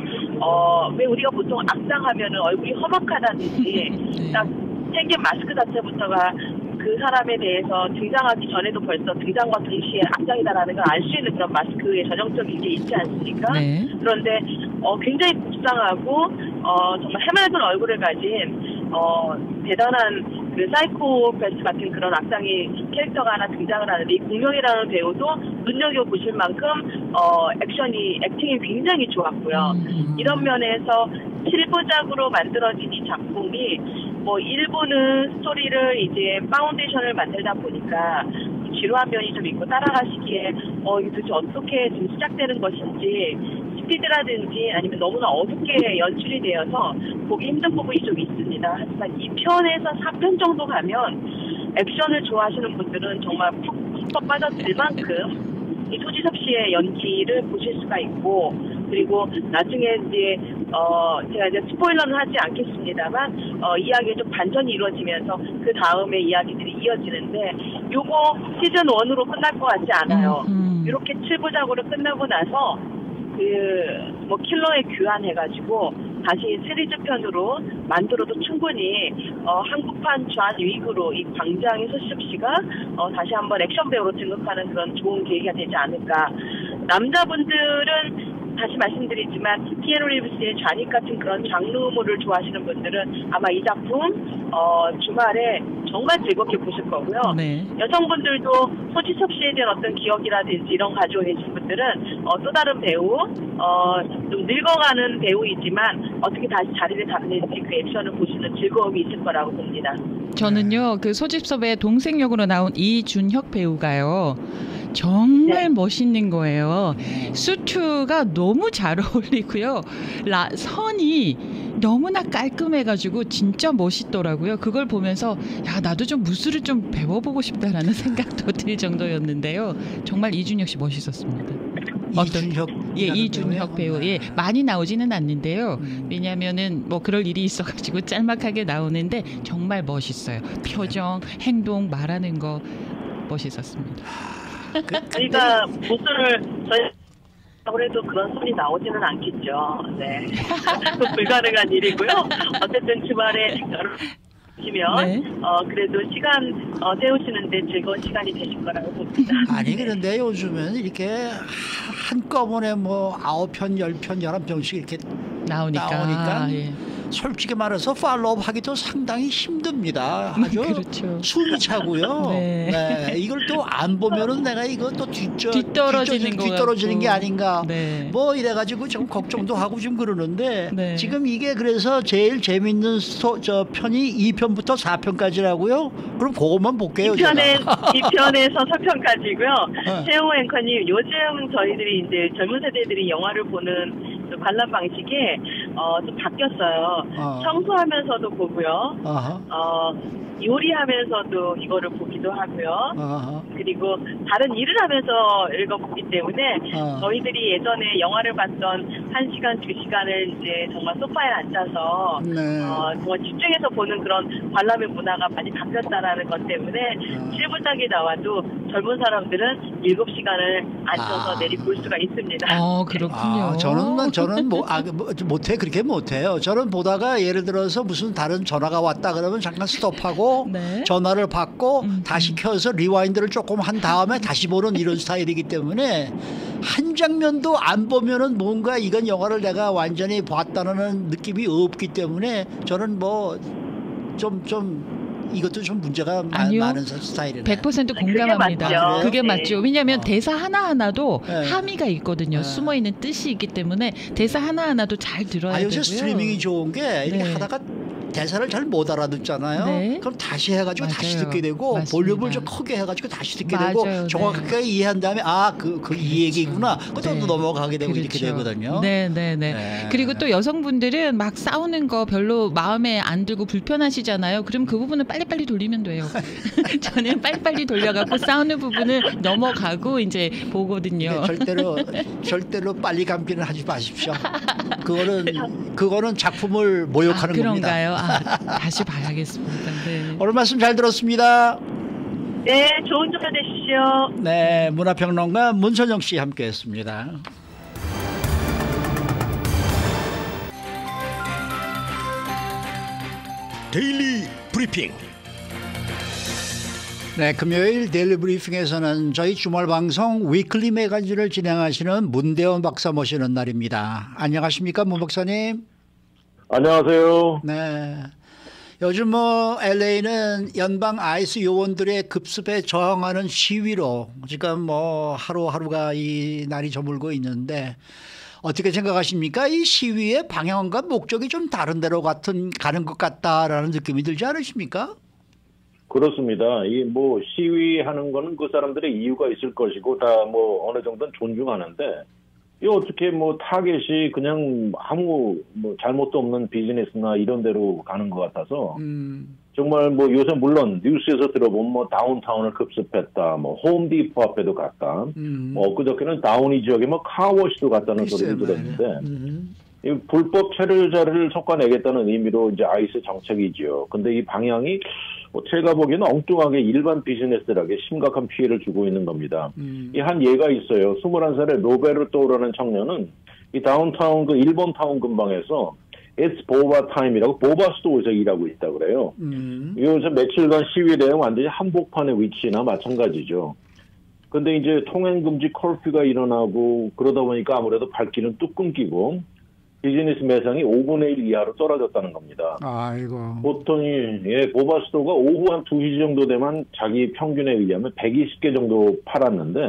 왜 우리가 보통 악당하면은 얼굴이 험악하다든지 딱 생긴 마스크 자체부터가 그 사람에 대해서 등장하기 전에도 벌써 등장과 동시에 악당이다라는 걸 알 수 있는 그런 마스크의 전형적인 게 있지 않습니까? 그런데 굉장히 곱상하고 정말 해맑은 얼굴을 가진 대단한 그 사이코패스 같은 그런 악당이 캐릭터가 하나 등장을 하는데 이 공명이라는 배우도 눈여겨보실 만큼 액팅이 굉장히 좋았고요. 이런 면에서 7부작으로 만들어진 이 작품이 뭐 일부는 스토리를 이제 파운데이션을 만들다 보니까 지루한 면이 좀 있고 따라가시기에 이게 도대체 어떻게 지금 시작되는 것인지 스피드라든지 아니면 너무나 어둡게 연출이 되어서 보기 힘든 부분이 좀 있습니다. 하지만 2편에서 4편 정도 가면 액션을 좋아하시는 분들은 정말 푹 빠져들 만큼 이 소지섭 씨의 연기를 보실 수가 있고 그리고 나중에 이제 제가 이제 스포일러는 하지 않겠습니다만 이야기가 좀 반전이 이루어지면서 그 다음에 이야기들이 이어지는데 요거 시즌 1으로 끝날 것 같지 않아요. 이렇게 7부작으로 끝나고 나서 뭐 킬러에 교환해가지고 다시 시리즈 편으로 만들어도 충분히 한국판 좌 위그로 이 광장의 소지섭 씨가 다시 한번 액션 배우로 등극하는 그런 좋은 계기가 되지 않을까. 남자분들은 다시 말씀드리지만 키아누 리브스의 좌닉 같은 그런 장르물을 좋아하시는 분들은 아마 이 작품 주말에 정말 즐겁게 보실 거고요. 여성분들도 소지섭 씨에 대한 어떤 기억이라든지 이런 가지고 계신 분들은 또 다른 배우 좀 늙어가는 배우이지만 어떻게 다시 자리를 잡는지 그 액션을 보시는 즐거움이 있을 거라고 봅니다. 저는요 그 소지섭의 동생 역으로 나온 이준혁 배우가요 정말 멋있는 거예요. 수트가 너무 잘 어울리고요. 선이 너무나 깔끔해가지고 진짜 멋있더라고요. 그걸 보면서 야 나도 좀 무술을 좀 배워보고 싶다라는 생각도 들 정도였는데요. 정말 이준혁 씨 멋있었습니다. 이준혁 배우 많이 나오지는 않는데요. 왜냐하면은 뭐 그럴 일이 있어가지고 짤막하게 나오는데 정말 멋있어요. 표정, 행동, 말하는 거 멋있었습니다. 저희가 무술을 그래도 그런 손이 나오지는 않겠죠. 네, 불가능한 일이고요. 어쨌든 주말에 시면 그래도 시간 세우시는데 즐거운 시간이 되실 거라고 봅니다. 아니 그런데 요즘은 이렇게 한꺼번에 뭐 9편, 10편, 11편씩 이렇게 나오니까 솔직히 말해서 팔로우업 하기도 상당히 힘듭니다. 아주 그렇죠. 숨이 차고요. 이걸 또 안 보면은 내가 이거 또 뒤떨어지는 게 아닌가. 뭐 이래가지고 좀 걱정도 하고 좀 그러는데 지금 이게 그래서 제일 재밌는 편이 2편부터 4편까지라고요? 그럼 그것만 볼게요. 2편에서 4편까지고요. 최호 앵커님 요즘 저희들이 이제 젊은 세대들이 영화를 보는 관람 방식이 좀 바뀌었어요. 청소하면서도 보고요. 요리하면서도 이거를 보기도 하고요. 그리고 다른 일을 하면서 읽어보기 때문에 저희들이 예전에 영화를 봤던 1시간, 2시간을 이제 정말 소파에 앉아서 네. 정말 집중해서 보는 그런 관람의 문화가 많이 바뀌었다라는 것 때문에 7부작이 나와도 젊은 사람들은 7시간을 앉아서 내리볼 수가 있습니다. 그렇군요. 저는 못해 그렇게 못해요. 저는 보다가 예를 들어서 무슨 다른 전화가 왔다 그러면 잠깐 스톱하고 네. 전화를 받고 다시 켜서 리와인드를 조금 한 다음에 다시 보는 이런 스타일이기 때문에 한 장면도 안 보면은 뭔가 이건 영화를 내가 완전히 봤다는 느낌이 없기 때문에 저는 뭐 좀 이것도 좀 문제가 많은 스타일이네요. 100% 공감합니다. 그게 맞죠. 그게 네. 맞죠. 왜냐하면 대사 하나하나도 네. 함의가 있거든요. 네. 숨어있는 뜻이 있기 때문에 대사 하나하나도 잘 들어야 되고요. 요새 스트리밍이 좋은 게 이렇게 네. 하다가 대사를 잘 못 알아듣잖아요. 네. 그럼 다시 해가지고 다시 맞아요. 듣게 되고 맞습니다. 볼륨을 좀 크게 해가지고 다시 듣게 맞아요. 되고 네. 정확하게 이해한 다음에 이 얘기구나. 그것도 네. 넘어가게 되고 이렇게 그렇죠. 되거든요. 네. 네. 그리고 또 여성분들은 막 싸우는 거 별로 마음에 안 들고 불편하시잖아요. 그럼 그 부분은 빨리빨리 돌리면 돼요. 저는 빨리빨리 돌려갖고 싸우는 부분을 넘어가고 이제 보거든요. 네, 절대로 빨리 감기는 하지 마십시오. 그거는 작품을 모욕하는 겁니다. 그런가요? 다시 봐야겠습니다. 네. 오늘 말씀 잘 들었습니다. 네, 좋은 주말 되십시오. 네, 문화평론가 문선영 씨 함께했습니다. 데일리 브리핑. 네, 금요일 데일리 브리핑에서는 저희 주말 방송 위클리 매거진을 진행하시는 문대원 박사 모시는 날입니다. 안녕하십니까, 문 박사님? 안녕하세요. 네. 요즘 LA는 연방 아이스 요원들의 급습에 저항하는 시위로 지금 하루하루가 이 날이 저물고 있는데 어떻게 생각하십니까? 이 시위의 방향과 목적이 좀 다른 데로 가는 것 같다라는 느낌이 들지 않으십니까? 그렇습니다. 이 시위하는 거는 그 사람들의 이유가 있을 것이고 다 어느 정도는 존중하는데 이 어떻게 타겟이 그냥 아무 잘못도 없는 비즈니스나 이런 데로 가는 것 같아서 정말 요새 물론 뉴스에서 들어보면 다운타운을 급습했다, 홈디포 앞에도 갔다, 그저께는 다우니 지역에 카워시도 갔다는 소리를 들었는데 이 불법 체류자를 솎아내겠다는 의미로 이제 아이스 정책이지요. 근데 이 방향이 제가 보기에는 엉뚱하게 일반 비즈니스들에게 심각한 피해를 주고 있는 겁니다. 이 한 예가 있어요. 21살의 로베르토라는 청년은 이 다운타운 일본 타운 근방에서 It's Boba Time이라고 보바 스토어에서 일하고 있다 그래요. 요새 며칠간 시위 내용 완전히 한복판의 위치나 마찬가지죠. 근데 이제 통행 금지 커피가 일어나고 그러다 보니까 아무래도 발길은 뚝 끊기고 비즈니스 매상이 5분의 1 이하로 떨어졌다는 겁니다. 아이고. 보통 보바스토가 오후 한 2시 정도 되면 자기 평균에 의하면 120개 정도 팔았는데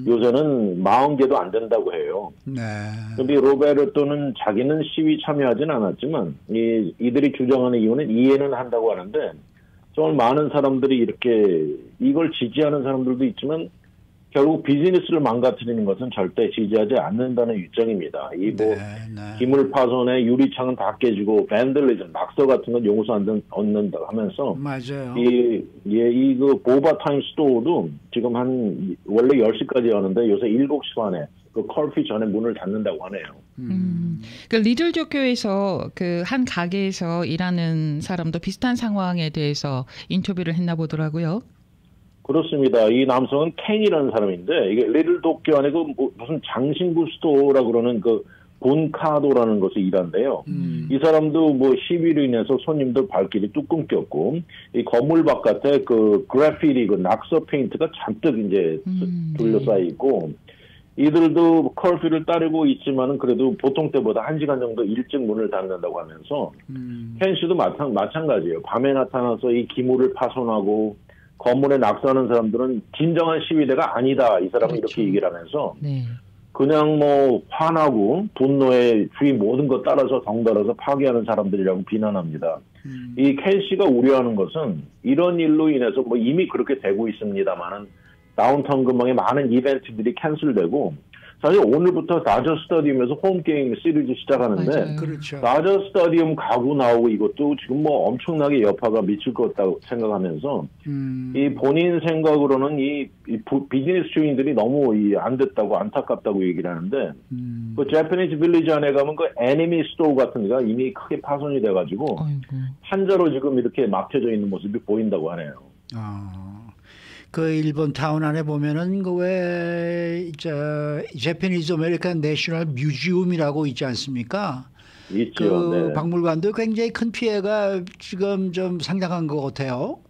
요새는 40개도 안 된다고 해요. 네. 그런데 로베르토는 자기는 시위 참여하진 않았지만 이들이 주장하는 이유는 이해는 한다고 하는데 정말 많은 사람들이 이렇게 이걸 지지하는 사람들도 있지만 결국 비즈니스를 망가뜨리는 것은 절대 지지하지 않는다는 입장입니다. 기물 파손에 유리창은 다 깨지고 밴들리즘, 낙서 같은 건 용서 안 얻는다 하면서 맞아요. 그 보바 타임 스토어도 지금 원래 10시까지 하는데 요새 7시 반에 그 커피 전에 문을 닫는다고 하네요. 그 리들 도쿄에서 그 한 가게에서 일하는 사람도 비슷한 상황에 대해서 인터뷰를 했나 보더라고요. 그렇습니다. 이 남성은 켄이라는 사람인데 이게 리들 도쿄 안에 무슨 장신구 스토어라 그러는 그 본카도라는 곳에 일한대요. 이 사람도 시위로 인해서 손님들 발길이 뚝 끊겼고 이 건물 바깥에 그 그래피티 그 낙서 페인트가 잔뜩 이제 둘러싸여 있고 이들도 커피를 따르고 있지만은 그래도 보통 때보다 1시간 정도 일찍 문을 닫는다고 하면서 켄 씨도 마찬가지예요. 밤에 나타나서 이 기물을 파손하고 건물에 낙서하는 사람들은 진정한 시위대가 아니다. 이 사람은 그렇죠. 이렇게 얘기를 하면서 그냥 화나고 분노에 주위 모든 것 따라서 덩달아서 파괴하는 사람들이라고 비난합니다. 이 켄 씨가 우려하는 것은 이런 일로 인해서 이미 그렇게 되고 있습니다만은 다운타운 근방에 많은 이벤트들이 캔슬되고 사실 오늘부터 다저 스타디움에서 홈게임 시리즈 시작하는데 맞아요. 그렇죠. 다저 스타디움 가구 나오고 이것도 지금 뭐 엄청나게 여파가 미칠 것 같다고 생각하면서 이 본인 생각으로는 이 비즈니스 주인들이 너무 안 됐다고 안타깝다고 얘기를 하는데 그 재패니즈 빌리지 안에 가면 그 애니미 스토어 같은 데가 이미 크게 파손이 돼가지고 한자로 지금 이렇게 막혀져 있는 모습이 보인다고 하네요. 그 일본 타운 안에 보면은 그 왜 재패니즈 아메리칸 내셔널 뮤지엄이라고 있지 않습니까? 있죠. 그 네. 박물관도 굉장히 큰 피해가 지금 좀 상당한 것 같아요.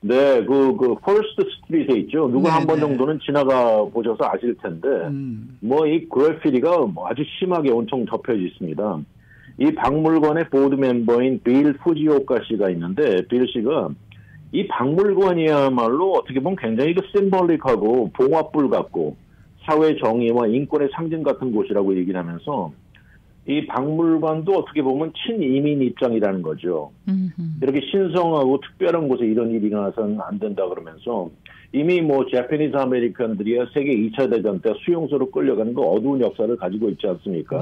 네, 그 퍼스트 스트리트에 있죠. 누가 한 번 정도는 지나가 보셔서 아실 텐데, 뭐 이 그래피티가 아주 심하게 온통 덮여져 있습니다. 이 박물관의 보드 멤버인 빌 푸지오카 씨가 있는데, 빌 씨가 이 박물관이야말로 어떻게 보면 굉장히 그 심볼릭하고 봉화불 같고 사회 정의와 인권의 상징 같은 곳이라고 얘기를 하면서 이 박물관도 어떻게 보면 친이민 입장이라는 거죠. 이렇게 신성하고 특별한 곳에 이런 일이 일어나서는 안 된다 그러면서 이미 뭐 재패니즈 아메리칸들이야 세계 2차 대전 때 수용소로 끌려가는 그 어두운 역사를 가지고 있지 않습니까?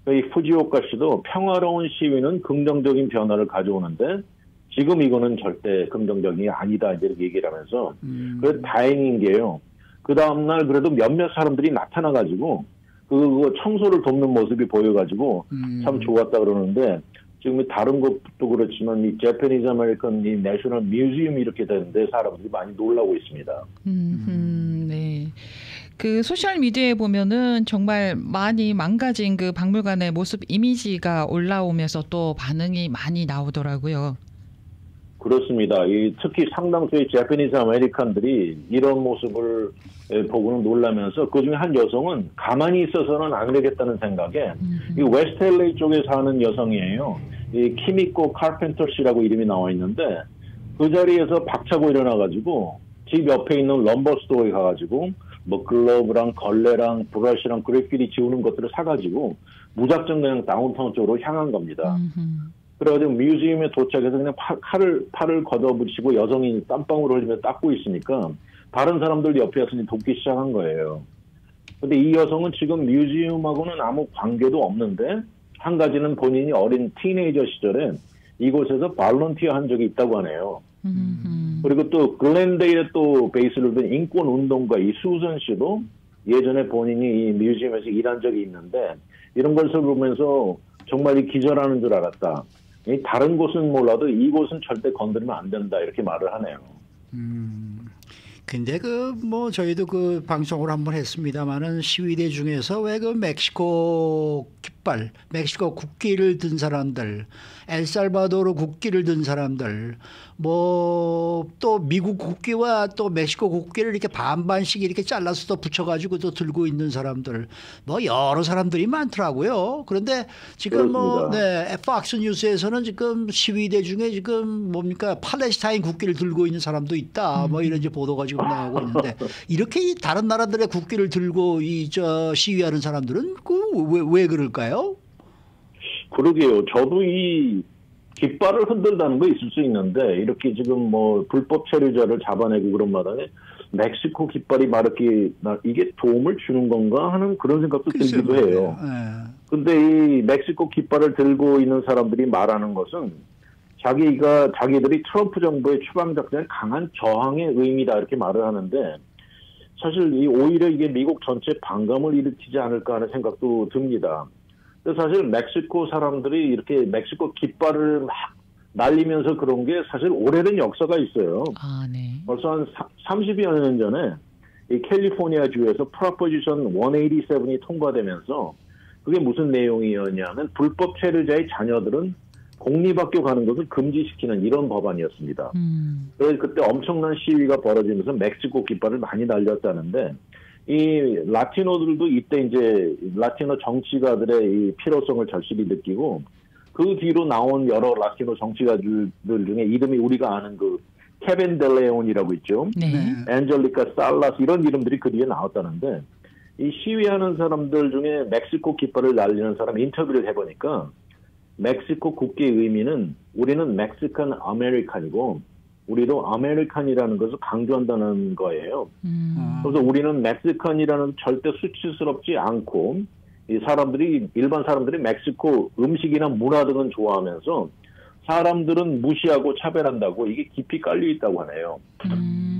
이 푸지오카 씨도 평화로운 시위는 긍정적인 변화를 가져오는데 지금 이거는 절대 긍정적이 아니다 이렇게 얘기를 하면서 그래서 다행인 게요. 그 다음날 그래도 몇몇 사람들이 나타나가지고 그 청소를 돕는 모습이 보여가지고 참 좋았다 그러는데 지금 다른 것도 그렇지만 이 재패니즈 아메리칸 이 내셔널 뮤지엄이 이렇게 되는데 사람들이 많이 놀라고 있습니다. 네. 그 소셜 미디어에 보면은 정말 많이 망가진 그 박물관의 모습 이미지가 올라오면서 또 반응이 많이 나오더라고요. 그렇습니다. 특히 상당수의 재패니즈 아메리칸들이 이런 모습을 보고는 놀라면서 그중에 한 여성은 가만히 있어서는 안 되겠다는 생각에 이 웨스트 LA 쪽에 사는 여성이에요. 이 키미코 카펜터 씨라고 이름이 나와 있는데 그 자리에서 박차고 일어나가지고 집 옆에 있는 럼버 스토어에 가가지고 뭐 글러브랑 걸레랑 브러쉬랑 그래피티 지우는 것들을 사가지고 무작정 그냥 다운타운 쪽으로 향한 겁니다. 그래가지고 뮤지엄에 도착해서 그냥 팔을 걷어붙이고 여성이 땀방울 흘리며 닦고 있으니까 다른 사람들 옆에 와서 돕기 시작한 거예요. 근데 이 여성은 지금 뮤지엄하고는 아무 관계도 없는데 한 가지는 본인이 어린 티네이저 시절에 이곳에서 발런티어 한 적이 있다고 하네요. 그리고 또 글렌데일에 또 베이스를 둔 인권운동가 이 수선 씨도 예전에 본인이 이 뮤지엄에서 일한 적이 있는데 이런 것을 보면서 정말 기절하는 줄 알았다. 다른 곳은 몰라도 이곳은 절대 건드리면 안 된다 이렇게 말을 하네요. 근데 뭐 저희도 그 방송을 한번 했습니다마는 시위대 중에서 왜 그 멕시코 깃발, 멕시코 국기를 든 사람들, 엘살바도르 국기를 든 사람들, 뭐 또 미국 국기와 또 멕시코 국기를 이렇게 반반씩 이렇게 잘라서 또 붙여가지고 또 들고 있는 사람들, 뭐 여러 사람들이 많더라고요. 그런데 지금 팍스 뉴스에서는 지금 시위대 중에 지금 뭡니까 팔레스타인 국기를 들고 있는 사람도 있다, 뭐 이런 이제 보도가 지금 나오고 있는데 이렇게 다른 나라들의 국기를 들고 시위하는 사람들은 왜 그럴까요? 그러게요. 저도 이 깃발을 흔들다는 거 있을 수 있는데 이렇게 지금 뭐 불법 체류자를 잡아내고 그런 마당에 멕시코 깃발이 이게 도움을 주는 건가 하는 그런 생각도 들기도 해요. 근데 이 멕시코 깃발을 들고 있는 사람들이 말하는 것은 자기들이 트럼프 정부의 추방 작전에 강한 저항의 의미다 이렇게 말을 하는데 사실 오히려 이게 미국 전체 반감을 일으키지 않을까 하는 생각도 듭니다. 사실 멕시코 사람들이 이렇게 멕시코 깃발을 막 날리면서 그런 게 사실 오래된 역사가 있어요. 네. 벌써 한 30여 년 전에 이 캘리포니아 주에서 프로포지션 187이 통과되면서 그게 무슨 내용이었냐면 불법 체류자의 자녀들은 공립학교 가는 것을 금지시키는 이런 법안이었습니다. 그래서 그때 엄청난 시위가 벌어지면서 멕시코 깃발을 많이 날렸다는데 이 라티노들도 이때 이제 라티노 정치가들의 이 필요성을 절실히 느끼고 그 뒤로 나온 여러 라티노 정치가들 중에 이름이 우리가 아는 그 케빈 델레온이라고 있죠. 앤젤리카 살라스 이런 이름들이 그 뒤에 나왔다는데 이 시위하는 사람들 중에 멕시코 깃발을 날리는 사람 인터뷰를 해보니까 멕시코 국기의 의미는 우리는 멕시칸 아메리칸이고 우리도 아메리칸이라는 것을 강조한다는 거예요. 그래서 우리는 멕시칸이라는 절대 수치스럽지 않고 이 사람들이 일반 사람들이 멕시코 음식이나 문화 등은 좋아하면서 사람들은 무시하고 차별한다고 이게 깊이 깔려 있다고 하네요.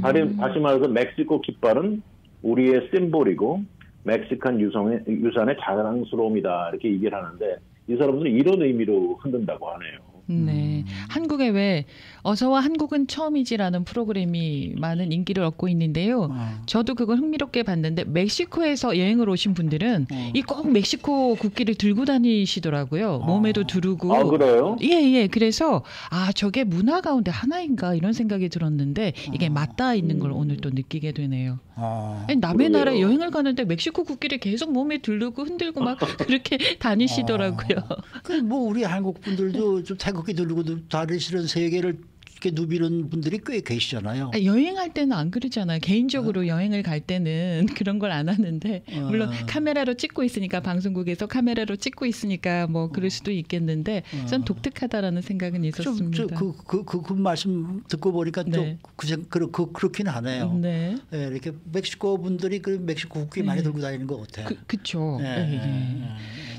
다시 말해서 멕시코 깃발은 우리의 심볼이고 멕시칸 유산의 자랑스러움이다 이렇게 얘기를 하는데 이 사람들은 이런 의미로 흔든다고 하네요. 네, 한국에 왜 어서와 한국은 처음이지라는 프로그램이 많은 인기를 얻고 있는데요. 저도 그걸 흥미롭게 봤는데 멕시코에서 여행을 오신 분들은 이 꼭 멕시코 국기를 들고 다니시더라고요. 몸에도 두르고. 아, 그래요? 예. 그래서 저게 문화 가운데 하나인가 이런 생각이 들었는데 이게 맞닿아 있는 걸 오늘 또 느끼게 되네요. 아니, 남의 나라에 여행을 가는데 멕시코 국기를 계속 몸에 두르고 흔들고 막 그렇게 다니시더라고요. 뭐 우리 한국 분들도 좀 태극기 들고 다니시는 세계를 이렇게 누비는 분들이 꽤 계시잖아요. 여행할 때는 안 그러잖아요. 개인적으로 여행을 갈 때는 그런 걸 안 하는데 물론 카메라로 찍고 있으니까 방송국에서 카메라로 찍고 있으니까 뭐 그럴 수도 있겠는데 전 독특하다라는 생각은 있었습니다. 그 말씀 듣고 보니까 네. 또 그렇긴 하네요. 네. 네, 이렇게 멕시코 분들이 그 멕시코 국기 많이 들고 다니는 것 같아요. 그렇죠. 네.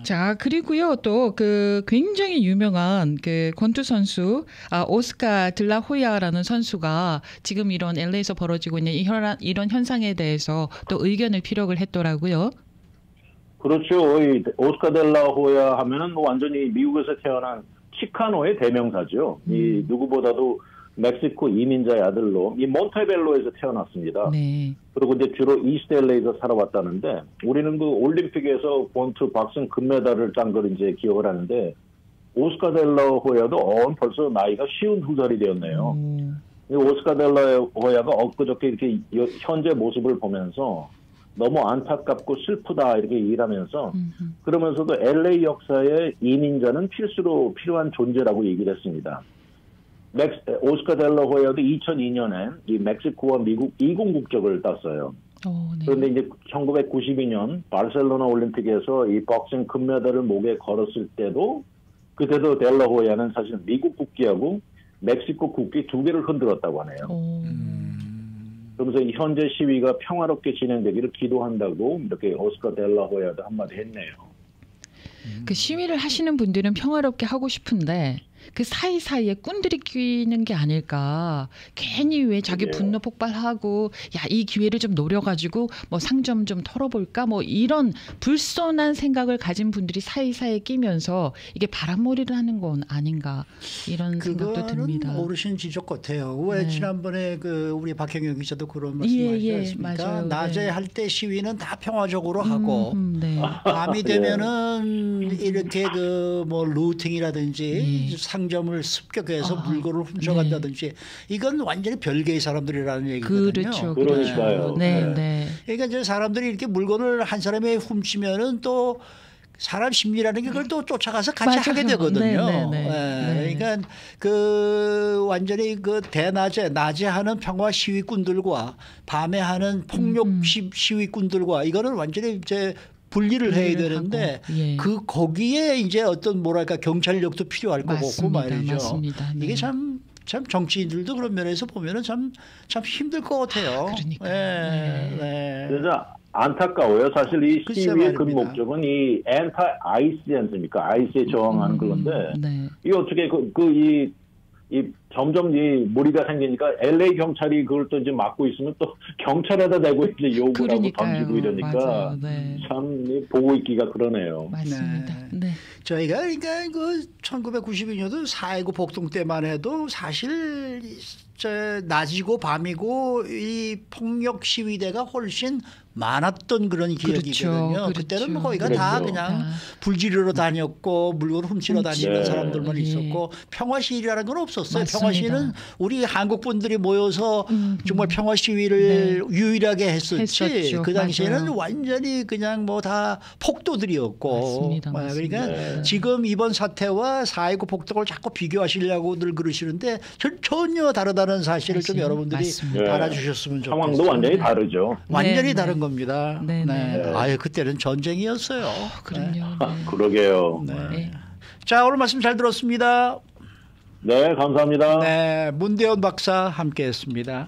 자, 그리고요 또 그 굉장히 유명한 그 권투 선수 오스카 들라호야라는 선수가 지금 이런 LA에서 벌어지고 있는 이런 현상에 대해서 또 의견을 피력을 했더라고요. 그렇죠. 이 오스카 델라호야 하면은 완전히 미국에서 태어난 치카노의 대명사죠. 이 누구보다도 멕시코 이민자의 아들로 이 몬테벨로에서 태어났습니다. 네. 그리고 이제 주로 이스트 LA에서 살아왔다는데 우리는 그 올림픽에서 권투 박승 금메달을 딴 걸 이제 기억을 하는데 오스카 델라호야도 벌써 나이가 52살이 되었네요. 오스카 델라호야가 엊그저께 이렇게 현재 모습을 보면서 너무 안타깝고 슬프다 이렇게 얘기를 하면서 그러면서도 LA 역사에 이민자는 필수로 필요한 존재라고 얘기를 했습니다. 오스카 델라호야도 2002년에 이 멕시코와 미국 이군 국적을 땄어요. 네. 그런데 이제 1992년 바르셀로나 올림픽에서 이 복싱 금메달을 목에 걸었을 때도 그때도 델라호야는 사실 미국 국기하고 멕시코 국기 두 개를 흔들었다고 하네요. 그러면서 이 현재 시위가 평화롭게 진행되기를 기도한다고 이렇게 오스카 델라호야도 한마디 했네요. 그 시위를 하시는 분들은 평화롭게 하고 싶은데 그 사이사이에 꾼들이 끼는 게 아닐까. 괜히 왜 자기 분노 폭발하고 이 기회를 좀 노려가지고 뭐 상점 좀 털어볼까 뭐 이런 불손한 생각을 가진 분들이 사이사이에 끼면서 이게 바람몰이를 하는 건 아닌가 이런 생각도 듭니다. 그거는 어르신 지적 같아요. 왜 지난번에 그 우리 박형영 기자도 그런 말씀하셨지 않습니까? 맞아요. 낮에 할 때 시위는 다 평화적으로 하고 밤이 되면은 이렇게 그 뭐 루팅이라든지 상점을 습격해서 물건을 훔쳐간다든지 이건 완전히 별개의 사람들이라는 얘기거든요. 그렇죠. 그러니까요. 네. 그러니까 이제 사람들이 이렇게 물건을 한 사람이 훔치면은 또 사람 심리라는 게 그걸 또 쫓아가서 같이 하게 되거든요. 그러니까 그 완전히 그 낮에 하는 평화 시위꾼들과 밤에 하는 폭력 시위꾼들과 이거는 완전히 이제 분리를 해야 되는데 거기에 이제 어떤 뭐랄까 경찰력도 필요할 것 같고 말이죠. 맞습니다. 네. 이게 참 정치인들도 그런 면에서 보면은 참 힘들 것 같아요. 그러니까. 그래서 안타까워요. 사실 이 시위의 근 목적은 이 엔타-아이스지 않습니까? 아이스에 저항하는 그건데 이 어떻게 이 점점 이 무리가 생기니까 LA 경찰이 그걸 또 이제 막고 있으면 또 경찰에다 대고 이제 욕을 하고 던지고 이러니까 참 보고 있기가 그러네요. 맞습니다. 네. 저희가 그러니까 그 1992년도 4.19 폭동 때만 해도 사실 낮이고 밤이고 이 폭력 시위대가 훨씬 많았던 그런 기억이거든요. 그때는 뭐 거기가 다 그냥 불지르러 다녔고 물건 훔치러 다니는 사람들만 있었고 평화 시위라는 건 없었어요. 맞습니다. 평화 시위는 우리 한국 분들이 모여서 정말 평화 시위를 유일하게 했었지. 그 당시에는 완전히 그냥 뭐 다 폭도들이었고. 그러니까 지금 이번 사태와 4.19 폭동을 자꾸 비교하시려고들 그러시는데 전혀 다르다는 사실을 좀 여러분들이 알아주셨으면 좋겠어요. 상황도 완전히 다르죠. 완전히 다른 겁니다. 아유 그때는 전쟁이었어요. 그럼요. 그러게요. 자 오늘 말씀 잘 들었습니다. 네, 감사합니다. 네, 문대원 박사 함께했습니다.